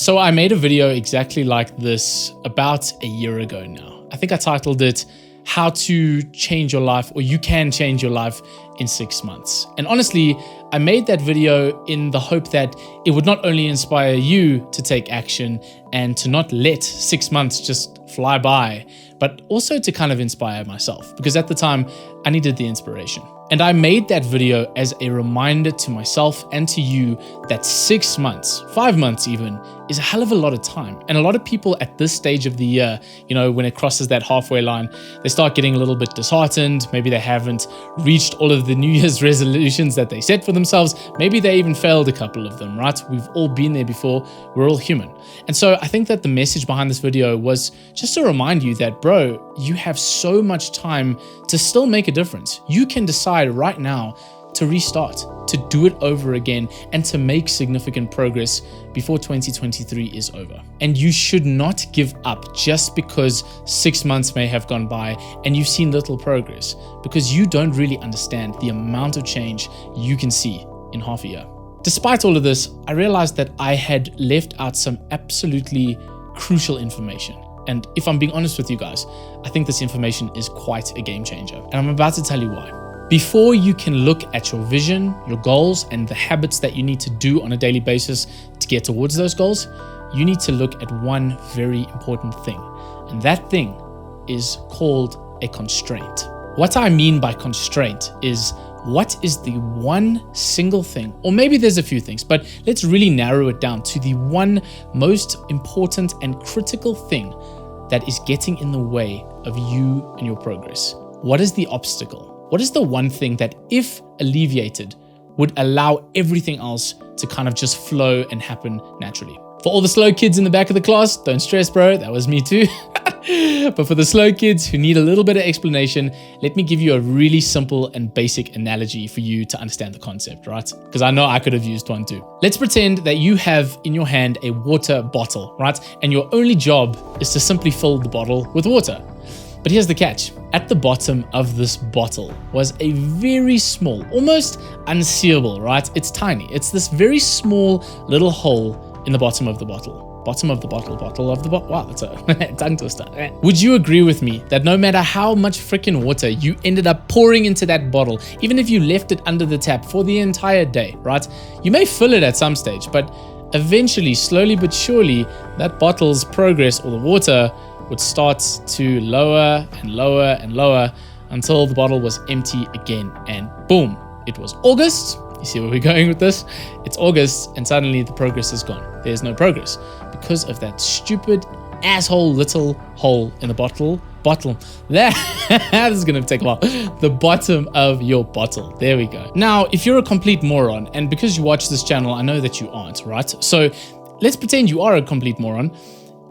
So I made a video exactly like this about a year ago now. I think I titled it, How to Change Your Life, or You Can Change Your Life in 6 months. And honestly, I made that video in the hope that it would not only inspire you to take action and to not let 6 months just fly by, but also to kind of inspire myself, because at the time I needed the inspiration. And I made that video as a reminder to myself and to you that 6 months, 5 months even, is a hell of a lot of time. And a lot of people at this stage of the year, you know, when it crosses that halfway line, they start getting a little bit disheartened. Maybe they haven't reached all of the New Year's resolutions that they set for themselves. Maybe they even failed a couple of them, right? We've all been there before. We're all human. And so I think that the message behind this video was just to remind you that, bro, you have so much time to still make a difference. You can decide right now to restart, to do it over again, and to make significant progress before 2023 is over. And you should not give up just because 6 months may have gone by and you've seen little progress, because you don't really understand the amount of change you can see in half a year. Despite all of this, I realized that I had left out some absolutely crucial information. And if I'm being honest with you guys, I think this information is quite a game changer. And I'm about to tell you why. Before you can look at your vision, your goals, and the habits that you need to do on a daily basis to get towards those goals, you need to look at one very important thing. And that thing is called a constraint. What I mean by constraint is, what is the one single thing, or maybe there's a few things, but let's really narrow it down to the one most important and critical thing that is getting in the way of you and your progress. What is the obstacle? What is the one thing that, if alleviated, would allow everything else to kind of just flow and happen naturally? For all the slow kids in the back of the class, don't stress, bro, that was me too. But for the slow kids who need a little bit of explanation, let me give you a really simple and basic analogy for you to understand the concept, right? Because I know I could have used one too. Let's pretend that you have in your hand a water bottle, right? And your only job is to simply fill the bottle with water. But here's the catch. At the bottom of this bottle was a very small, almost unseeable, right? It's tiny. It's this very small little hole in the bottom of the bottle. Bottom of the bottle, bottle of the bottle. Wow, that's a tongue twister. Would you agree with me that no matter how much freaking water you ended up pouring into that bottle, even if you left it under the tap for the entire day, right? You may fill it at some stage, but eventually, slowly but surely, that bottle's progress, or the water, would start to lower and lower and lower until the bottle was empty again. And boom, it was August. You see where we're going with this? It's August, and suddenly the progress is gone. There's no progress because of that stupid asshole little hole in the bottle. This is gonna take a while. The bottom of your bottle. There we go. Now, if you're a complete moron, and because you watch this channel, I know that you aren't, right? So let's pretend you are a complete moron,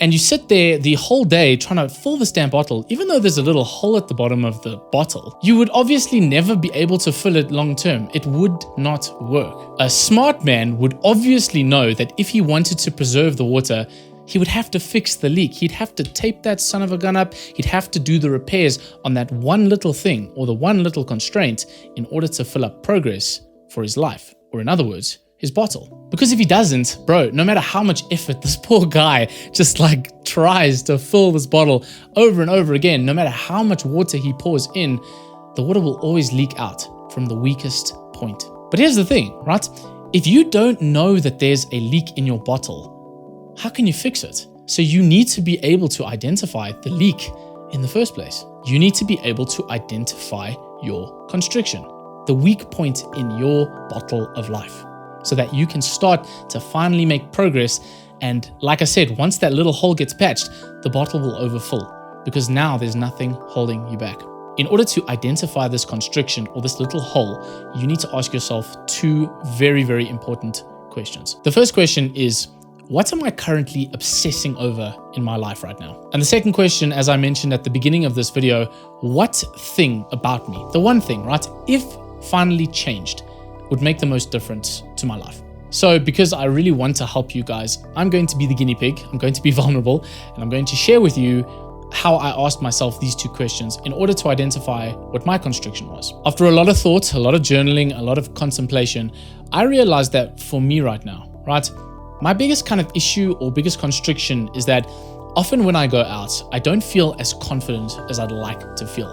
and you sit there the whole day trying to fill this damn bottle. Even though there's a little hole at the bottom of the bottle, you would obviously never be able to fill it long term. It would not work. A smart man would obviously know that if he wanted to preserve the water, he would have to fix the leak. He'd have to tape that son of a gun up. He'd have to do the repairs on that one little thing, or the one little constraint, in order to fill up progress for his life. Or in other words, his bottle. Because if he doesn't, bro, no matter how much effort this poor guy just like tries to fill this bottle over and over again, no matter how much water he pours in, the water will always leak out from the weakest point. But here's the thing, right? If you don't know that there's a leak in your bottle, how can you fix it? So you need to be able to identify the leak in the first place. You need to be able to identify your constriction, the weak point in your bottle of life, so that you can start to finally make progress. And like I said, once that little hole gets patched, the bottle will overfill, because now there's nothing holding you back. In order to identify this constriction, or this little hole, you need to ask yourself two very, very important questions. The first question is, what am I currently obsessing over in my life right now? And the second question, as I mentioned at the beginning of this video, what thing about me, the one thing, right, if finally changed, would make the most difference to my life? So because I really want to help you guys, I'm going to be the guinea pig. I'm going to be vulnerable, and I'm going to share with you how I asked myself these two questions in order to identify what my constriction was. After a lot of thought, a lot of journaling, a lot of contemplation, I realized that for me right now, right, My biggest kind of issue or biggest constriction is that often when I go out, I don't feel as confident as I'd like to feel.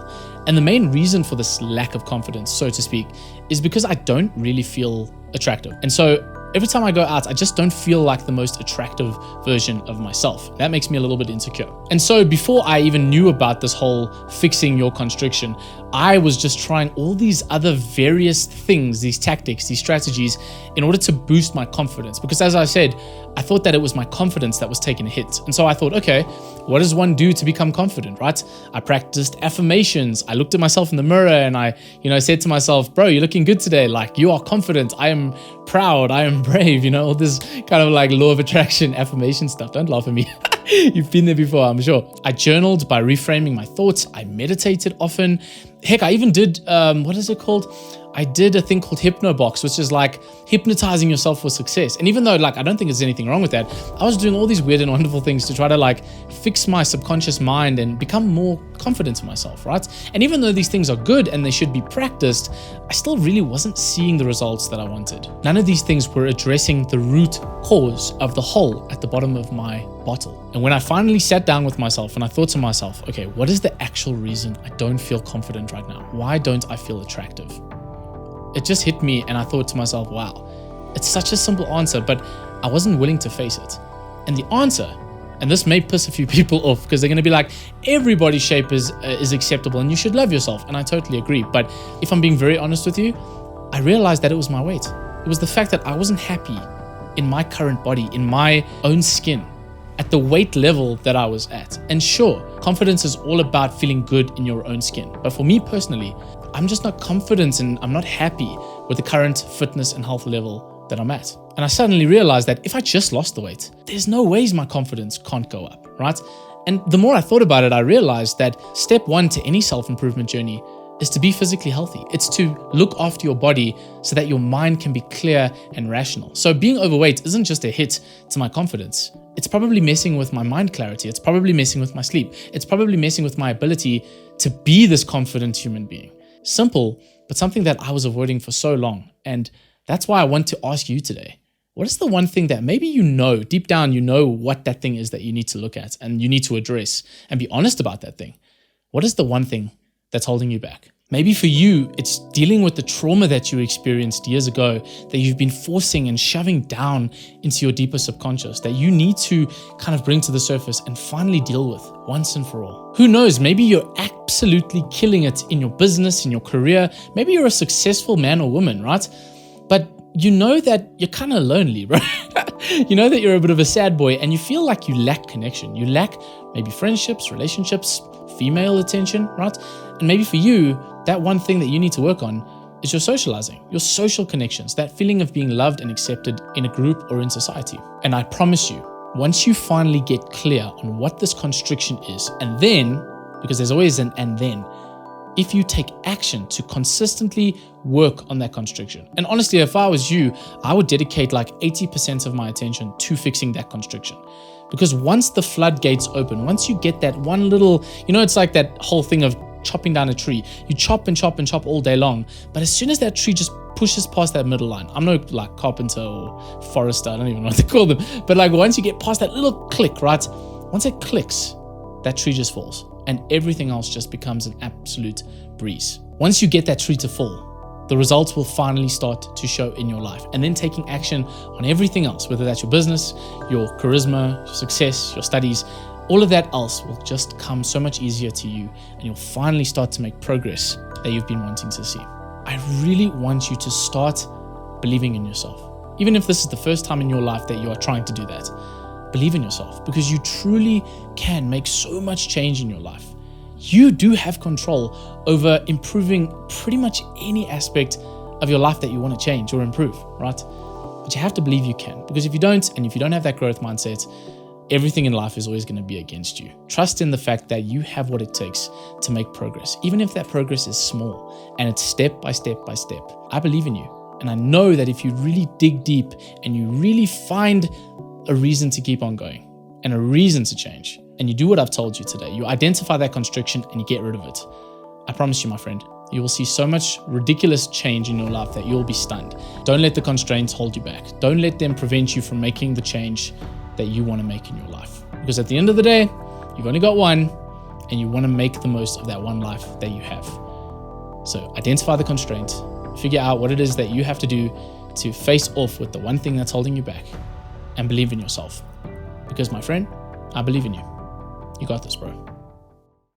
And the main reason for this lack of confidence, so to speak, is because I don't really feel attractive. And so every time I go out, I just don't feel like the most attractive version of myself. That makes me a little bit insecure. And so before I even knew about this whole fixing your constriction, I was just trying all these other various things, these tactics, these strategies, in order to boost my confidence. Because as I said, I thought that it was my confidence that was taking a hit. And so I thought, okay, what does one do to become confident, right? I practiced affirmations. I looked at myself in the mirror and I, said to myself, bro, you're looking good today. Like, you are confident. I am proud. I am brave. All this kind of like law of attraction affirmation stuff. Don't laugh at me. You've been there before, I'm sure. I journaled by reframing my thoughts. I meditated often. Heck, I even did, what is it called? I did a thing called Hypnobox, which is like hypnotizing yourself for success. And even though I don't think there's anything wrong with that, I was doing all these weird and wonderful things to try to fix my subconscious mind and become more confident in myself, right? And even though these things are good and they should be practiced, I still really wasn't seeing the results that I wanted. None of these things were addressing the root cause of the hole at the bottom of my bottle. And when I finally sat down with myself and I thought to myself, okay, what is the actual reason I don't feel confident right now? Why don't I feel attractive? It just hit me and I thought to myself, wow, it's such a simple answer, but I wasn't willing to face it. And the answer, and this may piss a few people off because they're going to be like, everybody's shape is acceptable and you should love yourself. And I totally agree. But if I'm being very honest with you, I realized that it was my weight. It was the fact that I wasn't happy in my current body, in my own skin, at the weight level that I was at. And sure, confidence is all about feeling good in your own skin. But for me personally, I'm just not confident and I'm not happy with the current fitness and health level that I'm at. And I suddenly realized that if I just lost the weight, there's no ways my confidence can't go up, right? And the more I thought about it, I realized that step one to any self-improvement journey is to be physically healthy. It's to look after your body so that your mind can be clear and rational. So being overweight isn't just a hit to my confidence. It's probably messing with my mind clarity. It's probably messing with my sleep. It's probably messing with my ability to be this confident human being. Simple, but something that I was avoiding for so long. And that's why I want to ask you today, what is the one thing that maybe deep down, what that thing is that you need to look at and you need to address and be honest about that thing? What is the one thing that's holding you back? Maybe for you, it's dealing with the trauma that you experienced years ago that you've been forcing and shoving down into your deeper subconscious that you need to kind of bring to the surface and finally deal with once and for all. Who knows, maybe you're absolutely killing it in your business, in your career. Maybe you're a successful man or woman, right? But you know that you're kind of lonely, right? You know that you're a bit of a sad boy and you feel like you lack connection. You lack maybe friendships, relationships, female attention, right? And maybe for you, that one thing that you need to work on is your socializing, your social connections, that feeling of being loved and accepted in a group or in society. And I promise you, once you finally get clear on what this constriction is, and then, because there's always an and then, if you take action to consistently work on that constriction. And honestly, if I was you, I would dedicate like 80% of my attention to fixing that constriction. Because once the floodgates open, once you get that one little, it's like that whole thing of chopping down a tree. You chop and chop and chop all day long. But as soon as that tree just pushes past that middle line, I'm no carpenter or forester, I don't even know what to call them. But once you get past that little click, right? Once it clicks, that tree just falls. And everything else just becomes an absolute breeze. Once you get that tree to fall, the results will finally start to show in your life. And then taking action on everything else, whether that's your business, your charisma, your success, your studies, all of that else will just come so much easier to you and you'll finally start to make progress that you've been wanting to see. I really want you to start believing in yourself. Even if this is the first time in your life that you are trying to do that, believe in yourself because you truly can make so much change in your life. You do have control over improving pretty much any aspect of your life that you want to change or improve, right? But you have to believe you can, because if you don't, and if you don't have that growth mindset, everything in life is always going to be against you. Trust in the fact that you have what it takes to make progress, even if that progress is small and it's step by step by step. I believe in you. And I know that if you really dig deep and you really find a reason to keep on going and a reason to change, and you do what I've told you today, you identify that constriction and you get rid of it, I promise you, my friend, You will see so much ridiculous change in your life that you'll be stunned. Don't let the constraints hold you back. Don't let them prevent you from making the change that you want to make in your life. Because at the end of the day, you've only got one, and you want to make the most of that one life that you have. So identify the constraint, figure out what it is that you have to do to face off with the one thing that's holding you back, and believe in yourself. Because my friend, I believe in you. You got this, bro.